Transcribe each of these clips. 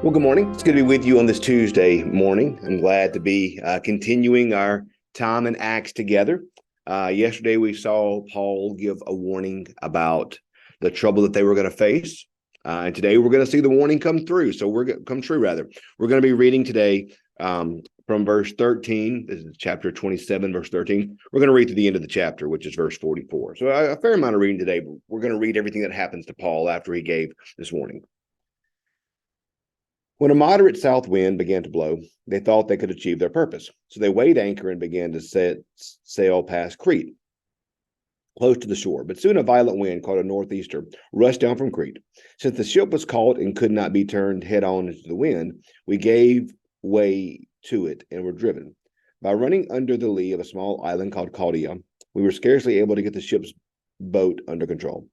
Well, good morning. It's good to be with you on this Tuesday morning. I'm glad to be continuing our time in Acts together. Yesterday, we saw Paul give a warning about the trouble that they were going to face. And today, we're going to see the warning come through. So, we're going to come true, rather. We're going to be reading today from verse 13. This is chapter 27, verse 13. We're going to read to the end of the chapter, which is verse 44. So, a fair amount of reading today. But we're going to read everything that happens to Paul after he gave this warning. When a moderate south wind began to blow, they thought they could achieve their purpose. So they weighed anchor and began to set sail past Crete, close to the shore. But soon a violent wind, called a northeaster, rushed down from Crete. Since the ship was caught and could not be turned head on into the wind, we gave way to it and were driven. By running under the lee of a small island called Chaldaea, we were scarcely able to get the ship's boat under control.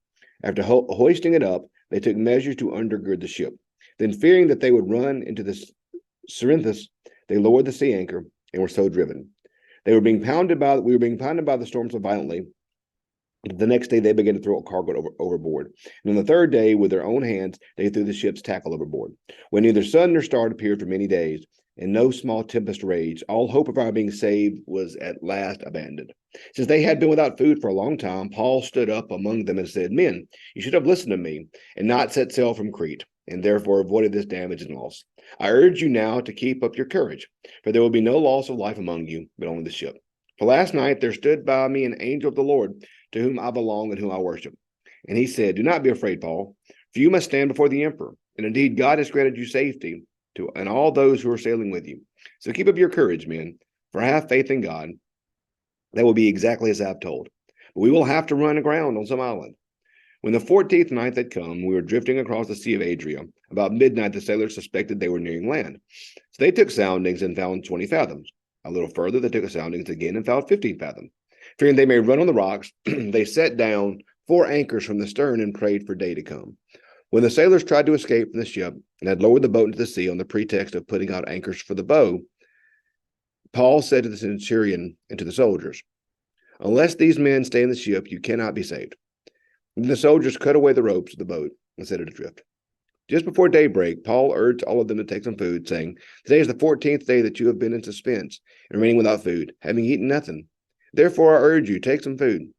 After hoisting it up, they took measures to undergird the ship. Then, fearing that they would run into the Cerinthus, they lowered the sea anchor and were so driven. We were being pounded by the storm so violently. The next day, they began to throw cargo overboard. And on the third day, with their own hands, they threw the ship's tackle overboard. When neither sun nor star appeared for many days, and no small tempest raged, all hope of our being saved was at last abandoned. Since they had been without food for a long time, Paul stood up among them and said, "Men, you should have listened to me and not set sail from Crete, and therefore avoided this damage and loss. I urge you now to keep up your courage, for there will be no loss of life among you, but only the ship. For last night there stood by me an angel of the Lord, to whom I belong and whom I worship. And he said, 'Do not be afraid, Paul, for you must stand before the emperor. And indeed, God has granted you safety and all those who are sailing with you. So keep up your courage, men, for I have faith in God. That will be exactly as I've told. But we will have to run aground on some island.' When the 14th night had come, we were drifting across the Sea of Adria. About midnight, the sailors suspected they were nearing land. So they took soundings and found 20 fathoms. A little further, they took soundings again and found 15 fathoms. Fearing they may run on the rocks, they set down 4 anchors from the stern and prayed for day to come. When the sailors tried to escape from the ship and had lowered the boat into the sea on the pretext of putting out anchors for the bow, Paul said to the centurion and to the soldiers, 'Unless these men stay in the ship, you cannot be saved.' Then the soldiers cut away the ropes of the boat and set it adrift. Just before daybreak, Paul urged all of them to take some food, saying, 'Today is the 14th day that you have been in suspense and remaining without food, having eaten nothing. Therefore, I urge you, take some food,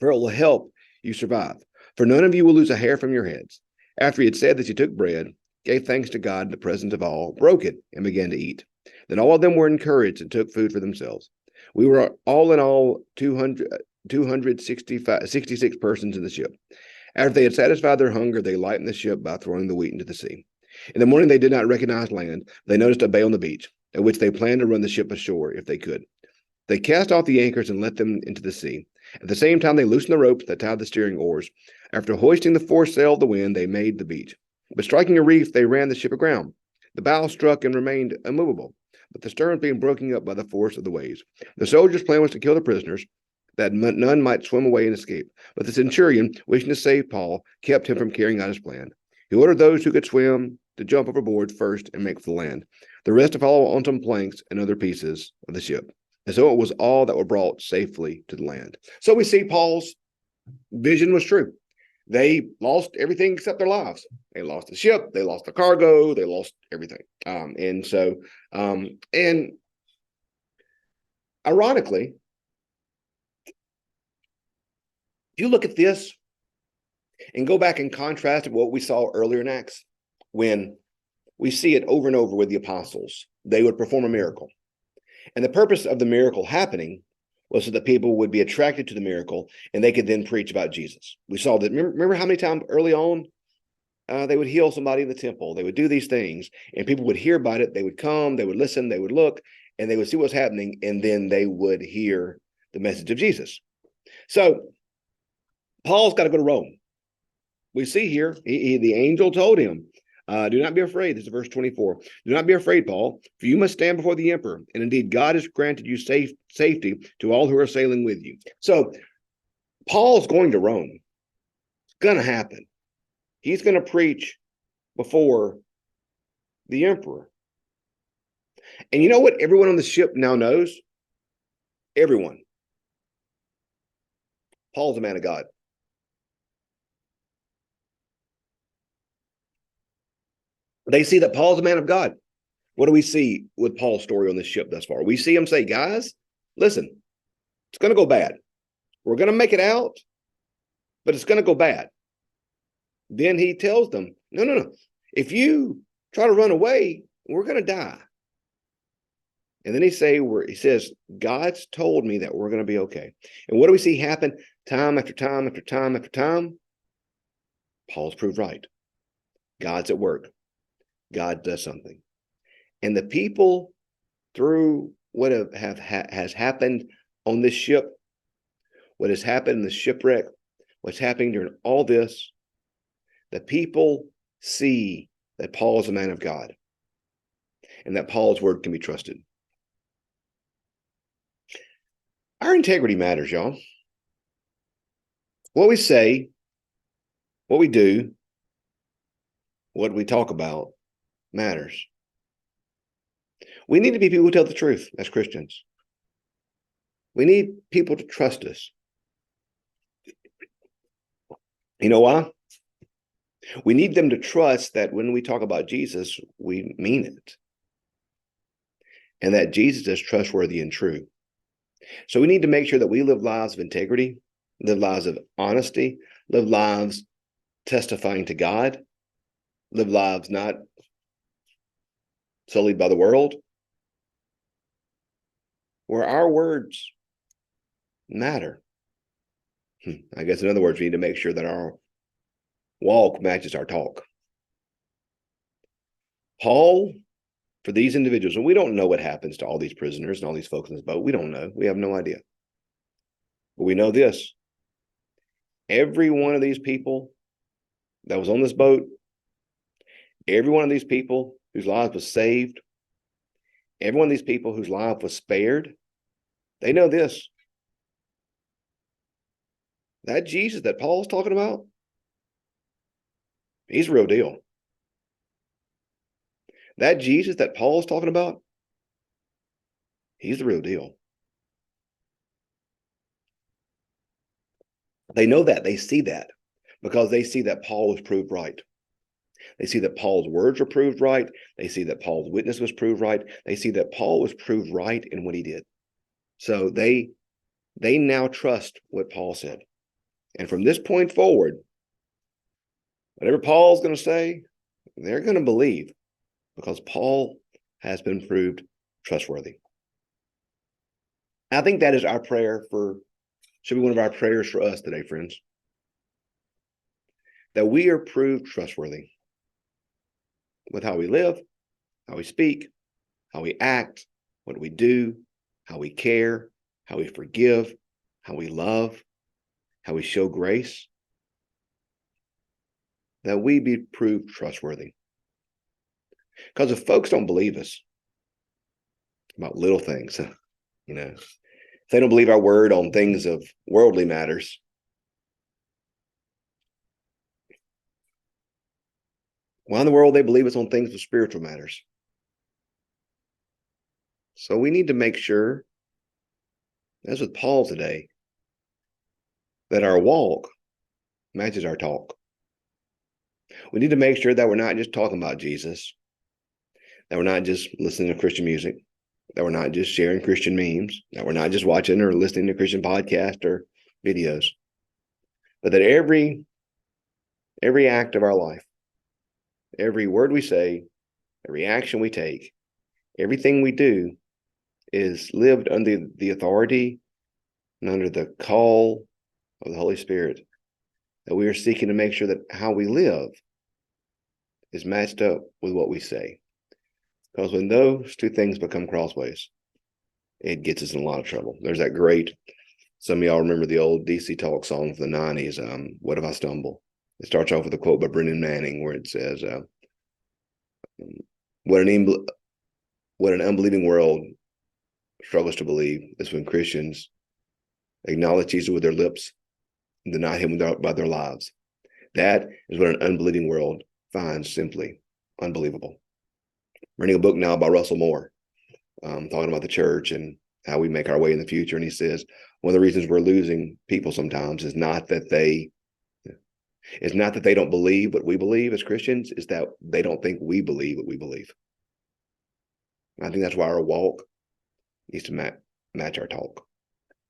for it will help you survive. For none of you will lose a hair from your heads.' After he had said this, he took bread, gave thanks to God in the presence of all, broke it, and began to eat. Then all of them were encouraged and took food for themselves. We were all in all 266 persons in the ship. After they had satisfied their hunger, they lightened the ship by throwing the wheat into the sea. In the morning, they did not recognize land. They noticed a bay on the beach, at which they planned to run the ship ashore if they could. They cast off the anchors and let them into the sea. At the same time, they loosened the ropes that tied the steering oars. After hoisting the foresail of the wind, they made the beach. But striking a reef, they ran the ship aground. The bow struck and remained immovable, but the stern being broken up by the force of the waves. The soldiers' plan was to kill the prisoners, that none might swim away and escape. But the centurion, wishing to save Paul, kept him from carrying out his plan. He ordered those who could swim to jump overboard first and make for the land, the rest to follow on some planks and other pieces of the ship. And so it was all that were brought safely to the land. So we see Paul's vision was true. They lost everything except their lives. They lost the ship, they lost the cargo, they lost everything. And ironically, if you look at this and go back and contrast it with what we saw earlier in Acts, when we see it over and over with the apostles, they would perform a miracle. And the purpose of the miracle happening was so that people would be attracted to the miracle and they could then preach about Jesus. We saw that. Remember how many times early on they would heal somebody in the temple? They would do these things and people would hear about it. They would come, they would listen, they would look, and they would see what's happening. And then they would hear the message of Jesus. So Paul's got to go to Rome. We see here, the angel told him, do not be afraid. This is verse 24. Do not be afraid, Paul, for you must stand before the emperor. And indeed, God has granted you safety to all who are sailing with you. So Paul's going to Rome. It's going to happen. He's going to preach before the emperor. And you know what everyone on the ship now knows? Everyone. Paul's a man of God. They see that Paul's a man of God. What do we see with Paul's story on this ship thus far? We see him say, guys, listen, it's going to go bad. We're going to make it out, but it's going to go bad. Then he tells them, no. If you try to run away, we're going to die. And then he says, God's told me that we're going to be okay. And what do we see happen time after time after time after time? Paul's proved right. God's at work. God does something. And the people, through what has happened on this ship, what has happened in the shipwreck, what's happening during all this, the people see that Paul is a man of God and that Paul's word can be trusted. Our integrity matters, y'all. What we say, what we do, what we talk about matters. We need to be people who tell the truth as Christians. We need people to trust us. You know why? We need them to trust that when we talk about Jesus, we mean it. And that Jesus is trustworthy and true. So we need to make sure that we live lives of integrity, live lives of honesty, live lives testifying to God, live lives not sullied by the world, where our words matter. I guess in other words, we need to make sure that our walk matches our talk. Paul, for these individuals, and we don't know what happens to all these prisoners and all these folks in this boat. We don't know. We have no idea. But we know this. Every one of these people that was on this boat, every one of these people whose lives was saved, every one of these people whose life was spared, they know this. That Jesus that Paul's talking about, he's the real deal. That Jesus that Paul's talking about, he's the real deal. They know that. They see that because they see that Paul was proved right. They see that Paul's words were proved right. They see that Paul's witness was proved right. They see that Paul was proved right in what he did. So they now trust what Paul said. And from this point forward, whatever Paul's going to say, they're going to believe because Paul has been proved trustworthy. I think that is our prayer should be one of our prayers for us today, friends. That we are proved trustworthy with how we live, how we speak, how we act, what we do, how we care, how we forgive, how we love, how we show grace. That we be proved trustworthy. Because if folks don't believe us about little things, if they don't believe our word on things of worldly matters, why in the world they believe us on things of spiritual matters? So we need to make sure, as with Paul today, that our walk matches our talk. We need to make sure that we're not just talking about Jesus, that we're not just listening to Christian music, that we're not just sharing Christian memes, that we're not just watching or listening to Christian podcasts or videos, but that every act of our life, every word we say, every action we take, everything we do is lived under the authority and under the call of the Holy Spirit, that we are seeking to make sure that how we live is matched up with what we say. Because when those two things become crossways, it gets us in a lot of trouble. There's that great, some of y'all remember the old DC Talk song from the 90s, What If I Stumble? It starts off with a quote by Brennan Manning where it says, what an unbelieving world struggles to believe is when Christians acknowledge Jesus with their lips and deny him by their lives. That is what an unbelieving world finds simply unbelievable. I'm reading a book now by Russell Moore, talking about the church and how we make our way in the future. And he says, one of the reasons we're losing people sometimes is not that they It's not that they don't believe what we believe as Christians, it's that they don't think we believe what we believe. I think that's why our walk needs to match our talk.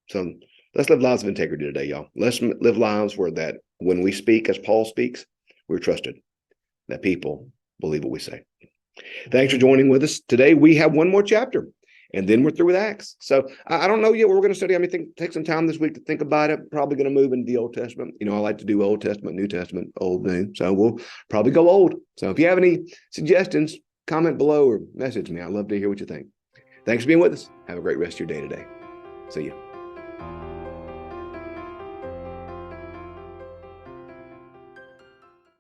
So let's live lives of integrity today, y'all. Let's live lives where that when we speak as Paul speaks, we're trusted, that people believe what we say. Thanks for joining with us. Today we have one more chapter, and then we're through with Acts. So I don't know yet what we're going to study. I mean, take some time this week to think about it. Probably going to move into the Old Testament. You know, I like to do Old Testament, New Testament, Old, New. So we'll probably go old. So if you have any suggestions, comment below or message me. I'd love to hear what you think. Thanks for being with us. Have a great rest of your day today. See you.